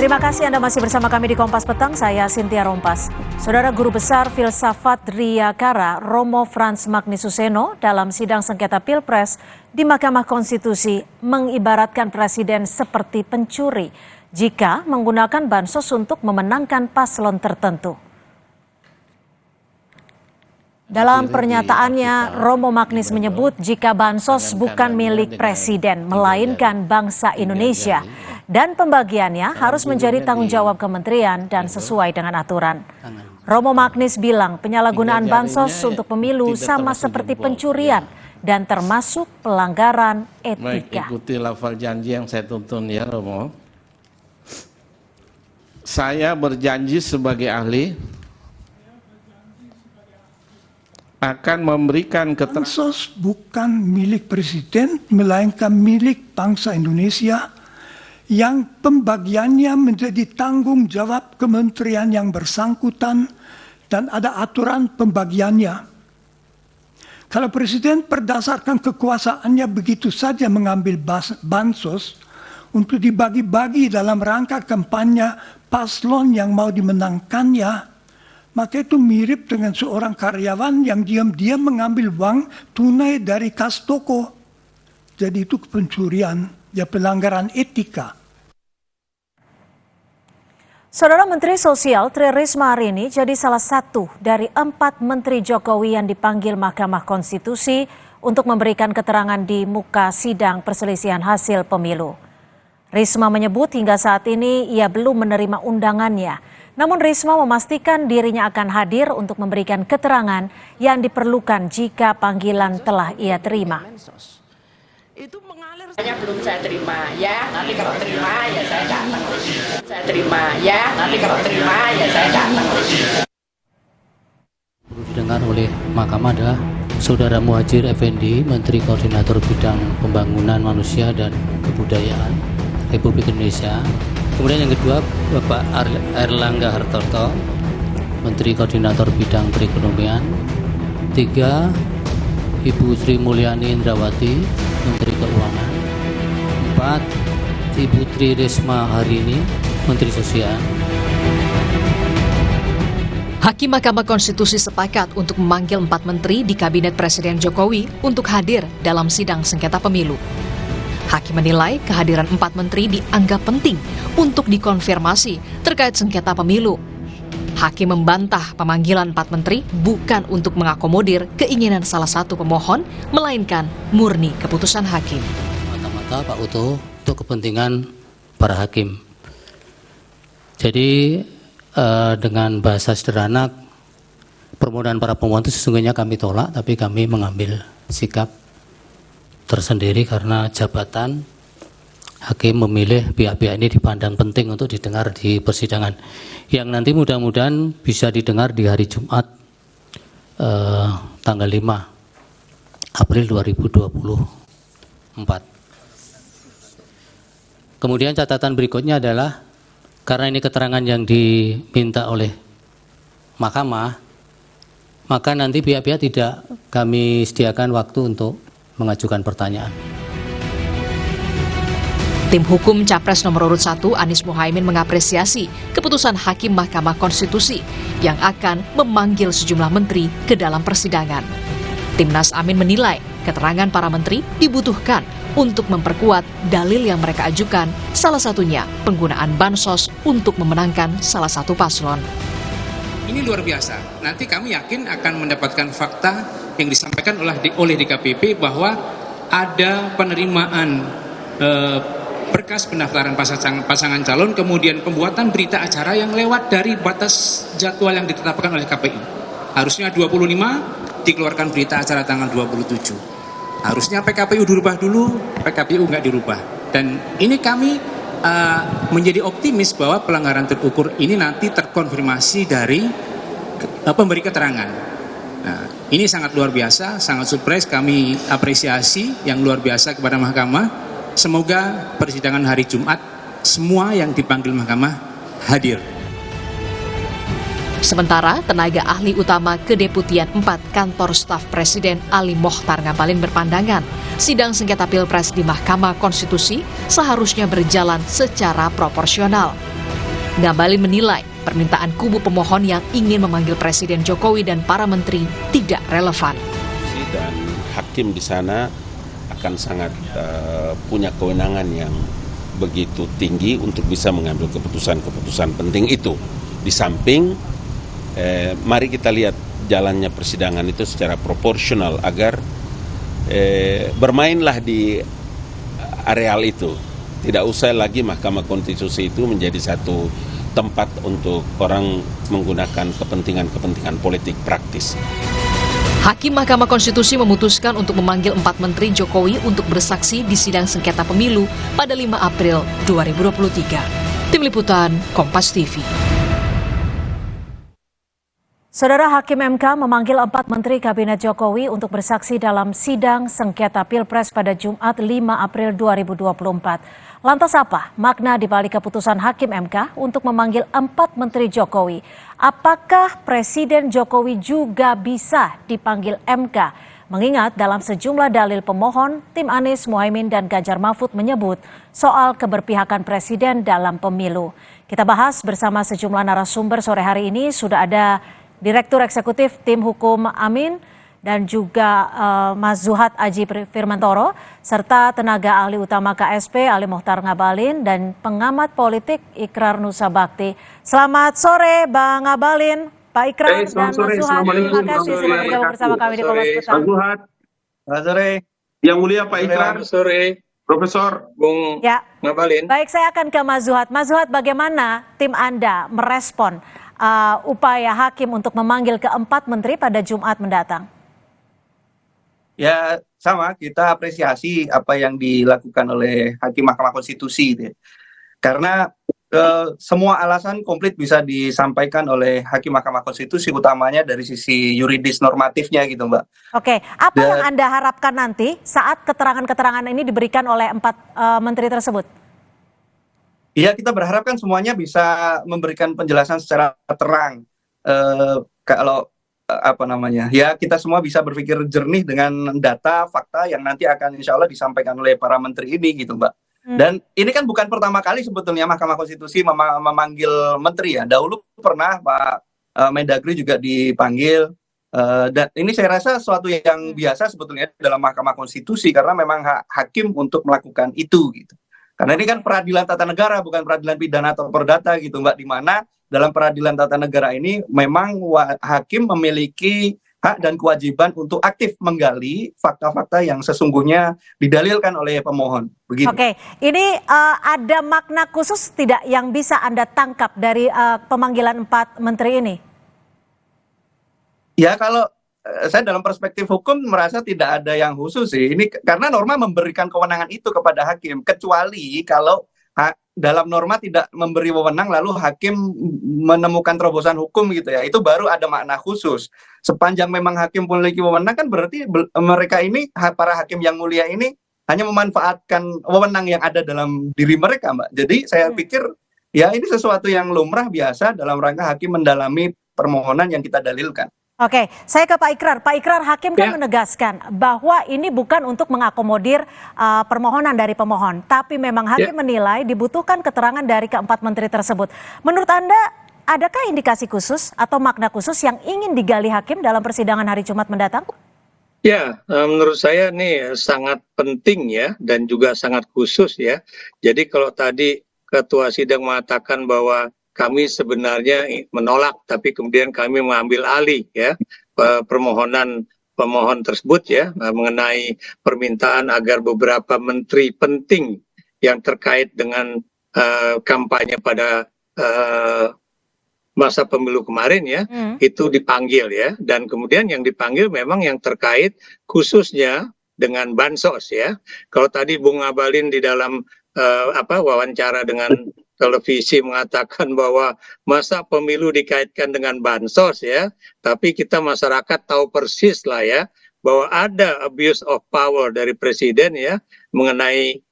Terima kasih Anda masih bersama kami di Kompas Petang, saya Cynthia Rompas. Saudara Guru Besar Filsafat Riyakara Romo Frans Magnisuseno dalam sidang sengketa Pilpres di Mahkamah Konstitusi mengibaratkan Presiden seperti pencuri jika menggunakan bansos untuk memenangkan paslon tertentu. Dalam pernyataannya, Romo Magnis menyebut jika bansos bukan milik Presiden, melainkan bangsa Indonesia, dan pembagiannya harus menjadi tanggung jawab kementerian dan sesuai dengan aturan. Romo Magnis bilang penyalahgunaan bansos untuk pemilu sama seperti pencurian dan termasuk pelanggaran etika. Baik, ikuti lafal janji yang saya tuntun ya Romo. Saya berjanji sebagai ahli akan memberikan keterangan. Bansos bukan milik Presiden, melainkan milik bangsa Indonesia yang pembagiannya menjadi tanggung jawab kementerian yang bersangkutan dan ada aturan pembagiannya. Kalau Presiden berdasarkan kekuasaannya begitu saja mengambil bansos untuk dibagi-bagi dalam rangka kampanye paslon yang mau dimenangkannya, maka itu mirip dengan seorang karyawan yang diam-diam mengambil uang tunai dari kas toko. Jadi itu pencurian, ya pelanggaran etika. Saudara Menteri Sosial Tri Risma hari ini jadi salah satu dari 4 Menteri Jokowi yang dipanggil Mahkamah Konstitusi untuk memberikan keterangan di muka sidang perselisihan hasil pemilu. Risma menyebut hingga saat ini ia belum menerima undangannya. Namun Risma memastikan dirinya akan hadir untuk memberikan keterangan yang diperlukan jika panggilan telah ia terima. Itu mengalir. Belum saya terima ya, nanti kalau terima ya saya datang. Saya terima ya, nanti kalau terima ya saya datang. Perlu didengar oleh Mahkamah adalah Saudara Muhadjir Effendi, Menteri Koordinator Bidang Pembangunan Manusia dan Kebudayaan Republik Indonesia. Kemudian yang kedua, Bapak Airlangga Hartarto, Menteri Koordinator Bidang Perekonomian. 3, Ibu Sri Mulyani Indrawati, Menteri Keuangan. 4, Ibu Tri Risma hari ini, Menteri Sosial. Hakim Mahkamah Konstitusi sepakat untuk memanggil 4 menteri di Kabinet Presiden Jokowi untuk hadir dalam sidang sengketa pemilu. Hakim menilai kehadiran 4 menteri dianggap penting untuk dikonfirmasi terkait sengketa pemilu. Hakim membantah pemanggilan 4 menteri bukan untuk mengakomodir keinginan salah satu pemohon, melainkan murni keputusan hakim. Mata-mata Pak Uto untuk kepentingan para hakim. Jadi dengan bahasa sederhana, permohonan para pemohon itu sesungguhnya kami tolak, tapi kami mengambil sikap tersendiri karena jabatan hakim memilih pihak-pihak ini dipandang penting untuk didengar di persidangan yang nanti mudah-mudahan bisa didengar di hari Jumat tanggal 5 April 2024. Kemudian catatan berikutnya adalah karena ini keterangan yang diminta oleh Mahkamah, maka nanti pihak-pihak tidak kami sediakan waktu untuk mengajukan pertanyaan. Tim hukum Capres nomor urut 1 Anies Mohaimin mengapresiasi keputusan Hakim Mahkamah Konstitusi yang akan memanggil sejumlah menteri ke dalam persidangan. Timnas Amin menilai keterangan para menteri dibutuhkan untuk memperkuat dalil yang mereka ajukan, salah satunya penggunaan bansos untuk memenangkan salah satu paslon. Ini luar biasa. Nanti kami yakin akan mendapatkan fakta yang disampaikan oleh DKPP bahwa ada penerimaan berkas pendaftaran pasangan calon, kemudian pembuatan berita acara yang lewat dari batas jadwal yang ditetapkan oleh KPI. Harusnya 25, dikeluarkan berita acara tanggal 27. Harusnya PKPU dirubah dulu, PKPU nggak dirubah. Dan ini kami menjadi optimis bahwa pelanggaran terukur ini nanti terkonfirmasi dari pemberi keterangan. Nah, ini sangat luar biasa, sangat surprise, kami apresiasi yang luar biasa kepada Mahkamah. Semoga persidangan hari Jumat semua yang dipanggil Mahkamah hadir. Sementara tenaga ahli utama Kedeputian 4 Kantor Staf Presiden Ali Mokhtar Ngabalin berpandangan sidang sengketa Pilpres di Mahkamah Konstitusi seharusnya berjalan secara proporsional. Ngabalin menilai permintaan kubu pemohon yang ingin memanggil Presiden Jokowi dan para menteri tidak relevan. Dan hakim di sana akan sangat punya kewenangan yang begitu tinggi untuk bisa mengambil keputusan-keputusan penting itu. Di samping, mari kita lihat jalannya persidangan itu secara proporsional agar bermainlah di areal itu. Tidak usah lagi Mahkamah Konstitusi itu menjadi satu tempat untuk orang menggunakan kepentingan-kepentingan politik praktis. Hakim Mahkamah Konstitusi memutuskan untuk memanggil 4 menteri Jokowi untuk bersaksi di sidang sengketa pemilu pada 5 April 2023. Tim Liputan, Kompas TV. Saudara Hakim MK memanggil 4 menteri Kabinet Jokowi untuk bersaksi dalam sidang sengketa Pilpres pada Jumat 5 April 2024. Lantas apa makna dibalik keputusan Hakim MK untuk memanggil 4 menteri Jokowi? Apakah Presiden Jokowi juga bisa dipanggil MK? Mengingat dalam sejumlah dalil pemohon, tim Anies, Muhaimin, dan Ganjar Mahfud menyebut soal keberpihakan Presiden dalam pemilu. Kita bahas bersama sejumlah narasumber sore hari ini. Sudah ada Direktur Eksekutif Tim Hukum Amin dan juga Mas Zuhad Aji Firmantoro, serta tenaga ahli utama KSP Ali Mohtar Ngabalin dan pengamat politik Ikrar Nusa Bakti. Selamat sore Bang Ngabalin, Pak Ikrar dan Mas Zuhad. Terima kasih sudah bergabung bersama kami di Kompas Petang. Mas Zuhad. Selamat sore. Yang mulia Pak Ikrar. Selamat sore. Profesor Bung Ngabalin. Baik, saya akan ke Mas Zuhad. Mas Zuhad, bagaimana tim Anda merespon upaya Hakim untuk memanggil keempat menteri pada Jumat mendatang? Ya sama, kita apresiasi apa yang dilakukan oleh Hakim Mahkamah Konstitusi gitu ya. Karena semua alasan komplit bisa disampaikan oleh Hakim Mahkamah Konstitusi, utamanya dari sisi yuridis normatifnya gitu Mbak. Oke, apa yang Anda harapkan nanti saat keterangan-keterangan ini diberikan oleh 4 menteri tersebut? Iya, kita berharap kan semuanya bisa memberikan penjelasan secara terang. Kalau ya kita semua bisa berpikir jernih dengan data, fakta yang nanti akan insya Allah disampaikan oleh para menteri ini gitu Mbak. Dan ini kan bukan pertama kali sebetulnya Mahkamah Konstitusi memanggil menteri ya. Dahulu pernah Pak Mendagri juga dipanggil. Dan ini saya rasa sesuatu yang biasa sebetulnya dalam Mahkamah Konstitusi karena memang hakim untuk melakukan itu gitu. Karena ini kan peradilan tata negara, bukan peradilan pidana atau perdata gitu Mbak, di mana dalam peradilan tata negara ini memang hakim memiliki hak dan kewajiban untuk aktif menggali fakta-fakta yang sesungguhnya didalilkan oleh pemohon. Begitu. Oke, ini ada makna khusus tidak yang bisa Anda tangkap dari pemanggilan 4 menteri ini? Ya, kalau saya dalam perspektif hukum merasa tidak ada yang khusus sih. Ini karena norma memberikan kewenangan itu kepada hakim, kecuali kalau dalam norma tidak memberi wewenang lalu hakim menemukan terobosan hukum gitu ya. Itu baru ada makna khusus. Sepanjang memang hakim memiliki wewenang kan berarti mereka ini, para hakim yang mulia ini hanya memanfaatkan wewenang yang ada dalam diri mereka, Mbak. Jadi saya pikir ya ini sesuatu yang lumrah biasa dalam rangka hakim mendalami permohonan yang kita dalilkan. Oke, saya ke Pak Ikrar. Pak Ikrar, hakim kan menegaskan bahwa ini bukan untuk mengakomodir permohonan dari pemohon, tapi memang hakim menilai dibutuhkan keterangan dari keempat menteri tersebut. Menurut Anda, adakah indikasi khusus atau makna khusus yang ingin digali hakim dalam persidangan hari Jumat mendatang? Ya, menurut saya nih sangat penting ya, dan juga sangat khusus ya. Jadi kalau tadi Ketua Sidang mengatakan bahwa kami sebenarnya menolak, tapi kemudian kami mengambil alih ya permohonan pemohon tersebut ya mengenai permintaan agar beberapa menteri penting yang terkait dengan kampanye pada masa pemilu kemarin ya itu dipanggil ya, dan kemudian yang dipanggil memang yang terkait khususnya dengan bansos ya. Kalau tadi Bung Ngabalin di dalam wawancara dengan televisi mengatakan bahwa masa pemilu dikaitkan dengan bansos ya, tapi kita masyarakat tahu persis lah ya bahwa ada abuse of power dari presiden ya mengenai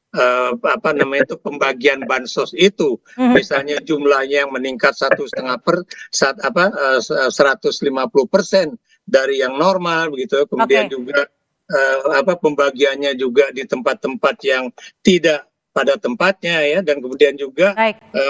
pembagian bansos itu, misalnya jumlahnya yang meningkat 150% dari yang normal begitu, kemudian juga pembagiannya juga di tempat-tempat yang tidak pada tempatnya ya, dan kemudian juga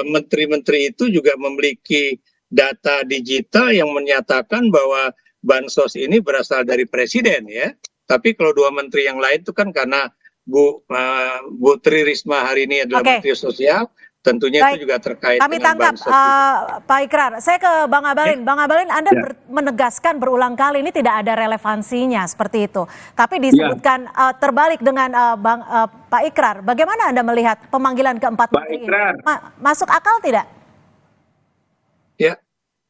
menteri-menteri itu juga memiliki data digital yang menyatakan bahwa bansos ini berasal dari presiden ya. Tapi kalau dua menteri yang lain itu kan karena Bu Tri Risma hari ini adalah Menteri Sosial, tentunya itu juga terkait kami dengan tangkap bansos juga. Pak Ikrar. Saya ke Bang Abalin. Bang Abalin, Anda menegaskan berulang kali ini tidak ada relevansinya seperti itu. Tapi disebutkan terbalik dengan Pak Ikrar. Bagaimana Anda melihat pemanggilan keempat menteri ini? Masuk akal tidak? Ya.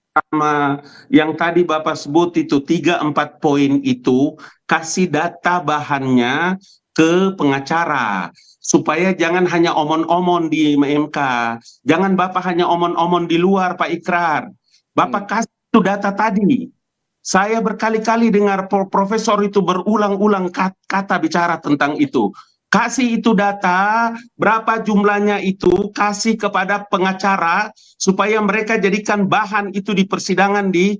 Sama yang tadi Bapak sebut itu 3-4 poin itu, kasih data bahannya ke pengacara supaya jangan hanya omon-omon di MK, jangan Bapak hanya omon-omon di luar Pak Ikrar. Bapak kasih itu data tadi. Saya berkali-kali dengar profesor itu berulang-ulang kata bicara tentang itu. Kasih itu data, berapa jumlahnya itu, kasih kepada pengacara supaya mereka jadikan bahan itu di persidangan di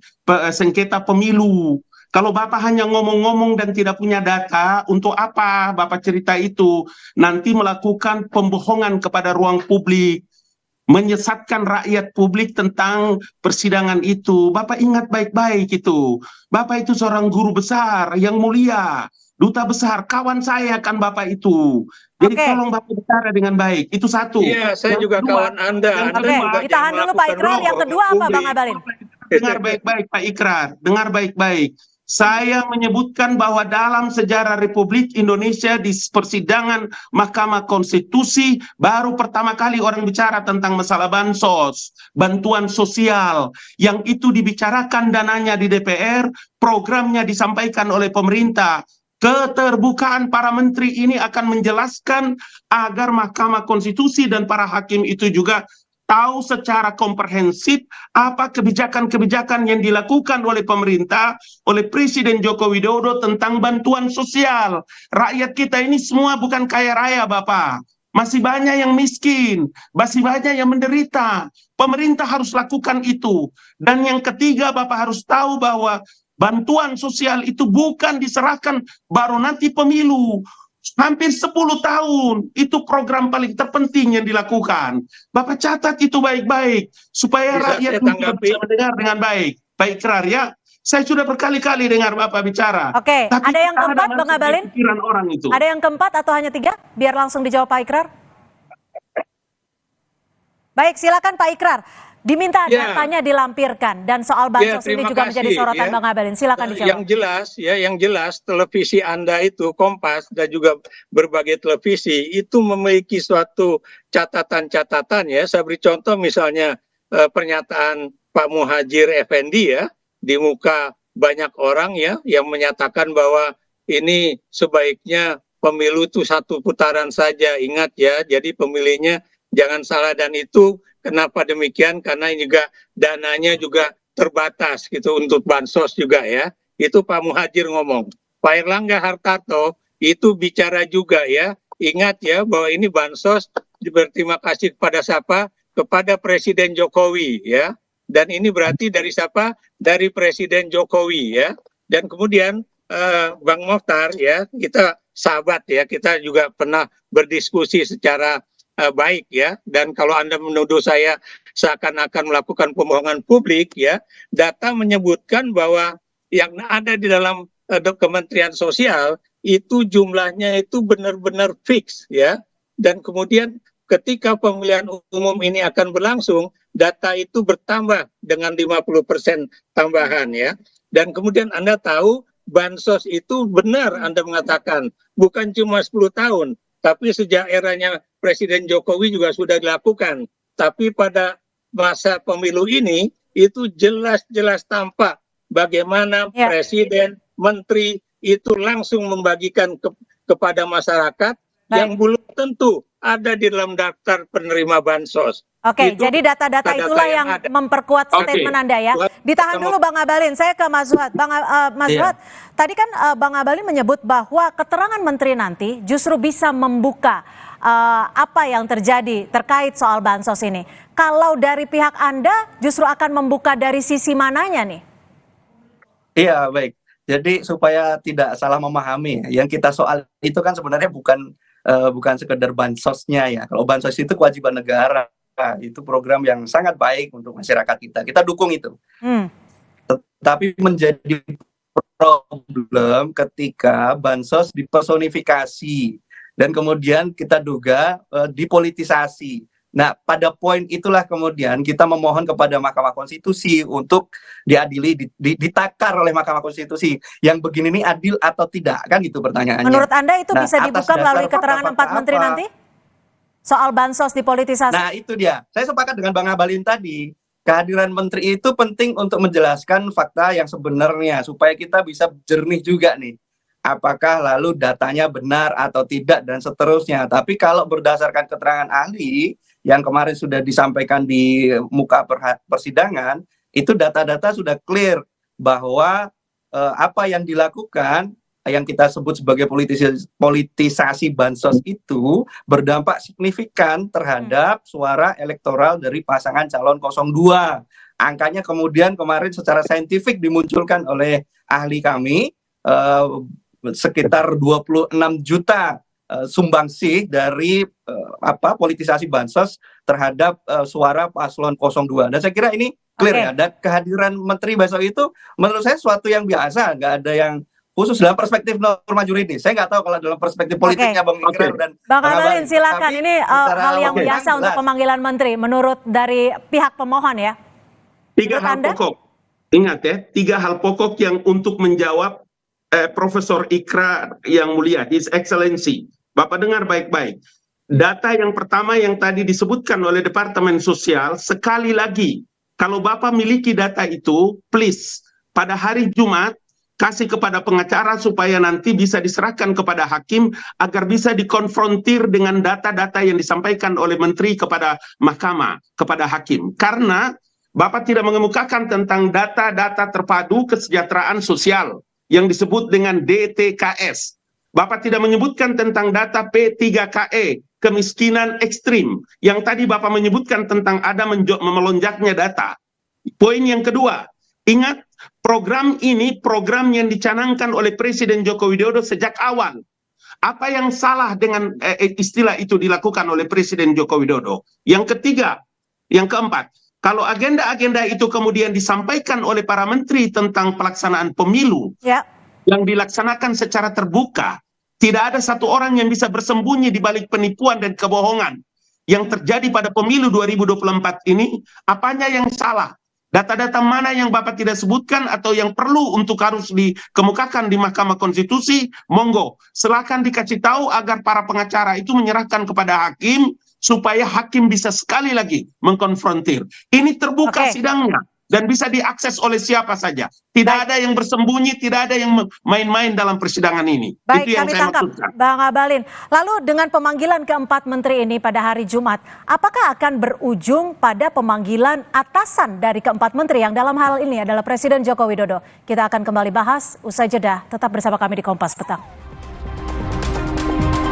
sengketa pemilu. Kalau Bapak hanya ngomong-ngomong dan tidak punya data, untuk apa Bapak cerita itu? Nanti melakukan pembohongan kepada ruang publik, menyesatkan rakyat publik tentang persidangan itu. Bapak ingat baik-baik itu. Bapak itu seorang guru besar yang mulia, duta besar, kawan saya kan Bapak itu. Jadi tolong Bapak bicara dengan baik. Itu satu. Iya, saya yang juga kedua, kawan Anda. Ditahan dulu Pak Ikrar. Yang kedua apa Bang Abalin? Dengar baik-baik Pak Ikrar. Dengar baik-baik. Saya menyebutkan bahwa dalam sejarah Republik Indonesia di persidangan Mahkamah Konstitusi baru pertama kali orang bicara tentang masalah bansos, bantuan sosial, yang itu dibicarakan dananya di DPR, programnya disampaikan oleh pemerintah. Keterbukaan para menteri ini akan menjelaskan agar Mahkamah Konstitusi dan para hakim itu juga tahu secara komprehensif apa kebijakan-kebijakan yang dilakukan oleh pemerintah, oleh Presiden Joko Widodo tentang bantuan sosial. Rakyat kita ini semua bukan kaya raya, Bapak. Masih banyak yang miskin, masih banyak yang menderita. Pemerintah harus lakukan itu. Dan yang ketiga, Bapak harus tahu bahwa bantuan sosial itu bukan diserahkan baru nanti pemilu. Hampir 10 tahun itu program paling terpenting yang dilakukan. Bapak catat itu baik-baik supaya rakyat bisa mendengar dengan baik. Pak Ikrar ya, saya sudah berkali-kali dengar Bapak bicara. Oke, ada yang keempat Bang Abalin? Orang itu. Ada yang keempat atau hanya 3? Biar langsung dijawab Pak Ikrar. Baik, silakan Pak Ikrar. Diminta datanya dilampirkan dan soal bansos ini juga menjadi sorotan Bang Abalin. Silakan dijawab. Yang jelas televisi Anda itu Kompas dan juga berbagai televisi itu memiliki suatu catatan-catatan ya. Saya beri contoh misalnya pernyataan Pak Muhadjir Effendi ya di muka banyak orang ya yang menyatakan bahwa ini sebaiknya pemilu itu 1 putaran saja. Ingat ya, jadi pemilihnya jangan salah, dan itu kenapa demikian? Karena ini juga dananya juga terbatas gitu untuk bansos juga ya. Itu Pak Muhadjir ngomong. Pak Erlangga Hartarto itu bicara juga ya. Ingat ya bahwa ini bansos, berterima kasih kepada siapa? Kepada Presiden Jokowi ya. Dan ini berarti dari siapa? Dari Presiden Jokowi ya. Dan kemudian Bang Mokhtar ya, kita sahabat ya, kita juga pernah berdiskusi secara baik ya, dan kalau Anda menuduh saya seakan-akan melakukan pembohongan publik ya, data menyebutkan bahwa yang ada di dalam Kementerian Sosial itu jumlahnya itu benar-benar fix ya, dan kemudian ketika pemilihan umum ini akan berlangsung, data itu bertambah dengan 50% tambahan ya, dan kemudian Anda tahu bansos itu benar Anda mengatakan bukan cuma 10 tahun, tapi sejak eranya Presiden Jokowi juga sudah dilakukan. Tapi pada masa pemilu ini, itu jelas-jelas tampak bagaimana Presiden, Menteri itu langsung membagikan kepada masyarakat yang belum tentu ada di dalam daftar penerima bansos. Oke, jadi data-data itulah yang memperkuat statement Anda ya. Ditahan dulu Bang Abalin, saya ke Mas Zuhad. Mas Zuhad, tadi kan Bang Abalin menyebut bahwa keterangan menteri nanti justru bisa membuka apa yang terjadi terkait soal bansos ini. Kalau dari pihak Anda justru akan membuka dari sisi mananya nih? Iya, baik. Jadi supaya tidak salah memahami, yang kita soal itu kan sebenarnya bukan bukan sekedar bansosnya ya. Kalau bansos itu kewajiban negara, itu program yang sangat baik untuk masyarakat kita. Kita dukung itu. Tetapi menjadi problem ketika bansos dipersonifikasi dan kemudian kita duga dipolitisasi. Nah, pada poin itulah kemudian kita memohon kepada Mahkamah Konstitusi untuk diadili, ditakar oleh Mahkamah Konstitusi. Yang begini ini adil atau tidak, kan gitu pertanyaannya. Menurut Anda itu Nah, bisa dibuka melalui keterangan 4 menteri nanti? Soal bansos dipolitisasi? Nah, itu dia. Saya sepakat dengan Bang Abalin tadi. Kehadiran menteri itu penting untuk menjelaskan fakta yang sebenarnya supaya kita bisa jernih juga nih. Apakah lalu datanya benar atau tidak dan seterusnya. Tapi kalau berdasarkan keterangan ahli yang kemarin sudah disampaikan di muka persidangan, itu data-data sudah clear bahwa apa yang dilakukan, yang kita sebut sebagai politisasi bansos itu berdampak signifikan terhadap suara elektoral dari pasangan calon 02. Angkanya kemudian kemarin secara saintifik dimunculkan oleh ahli kami, sekitar 26 juta sumbangsih dari politisasi bansos terhadap suara paslon 02. Dan saya kira ini clear ya. Dan kehadiran menteri besok itu menurut saya suatu yang biasa, nggak ada yang khusus dalam perspektif norma juridis. Saya nggak tahu kalau dalam perspektif politiknya Bang Ikrar dan Bang Abalin, silakan. Ini hal yang biasa untuk pemanggilan menteri menurut dari pihak pemohon ya. 3 hal pokok. Ingat ya, 3 hal pokok yang untuk menjawab Profesor Ikrar yang mulia, His Excellency. Bapak dengar baik-baik. Data yang pertama yang tadi disebutkan oleh Departemen Sosial, sekali lagi, kalau Bapak miliki data itu, please, pada hari Jumat, kasih kepada pengacara supaya nanti bisa diserahkan kepada hakim agar bisa dikonfrontir dengan data-data yang disampaikan oleh menteri kepada mahkamah, kepada hakim. Karena Bapak tidak mengemukakan tentang data-data terpadu kesejahteraan sosial yang disebut dengan DTKS. Bapak tidak menyebutkan tentang data P3KE, kemiskinan ekstrim, yang tadi Bapak menyebutkan tentang ada melonjaknya data. Poin yang kedua, ingat program ini program yang dicanangkan oleh Presiden Joko Widodo sejak awal. Apa yang salah dengan istilah itu dilakukan oleh Presiden Joko Widodo? Yang ketiga, yang keempat, kalau agenda-agenda itu kemudian disampaikan oleh para menteri tentang pelaksanaan pemilu yang dilaksanakan secara terbuka, tidak ada satu orang yang bisa bersembunyi di balik penipuan dan kebohongan yang terjadi pada pemilu 2024 ini. Apanya yang salah? Data-data mana yang Bapak tidak sebutkan atau yang perlu untuk harus dikemukakan di Mahkamah Konstitusi? Monggo, silakan dikasih tahu agar para pengacara itu menyerahkan kepada hakim supaya hakim bisa sekali lagi mengkonfrontir. Ini terbuka sidangnya dan bisa diakses oleh siapa saja. Tidak ada yang bersembunyi, tidak ada yang main-main dalam persidangan ini. Baik, itu yang kami saya tangkap, maksudkan. Bang Abalin. Lalu dengan pemanggilan keempat menteri ini pada hari Jumat, apakah akan berujung pada pemanggilan atasan dari keempat menteri yang dalam hal ini adalah Presiden Joko Widodo? Kita akan kembali bahas usai jeda. Tetap bersama kami di Kompas Petang.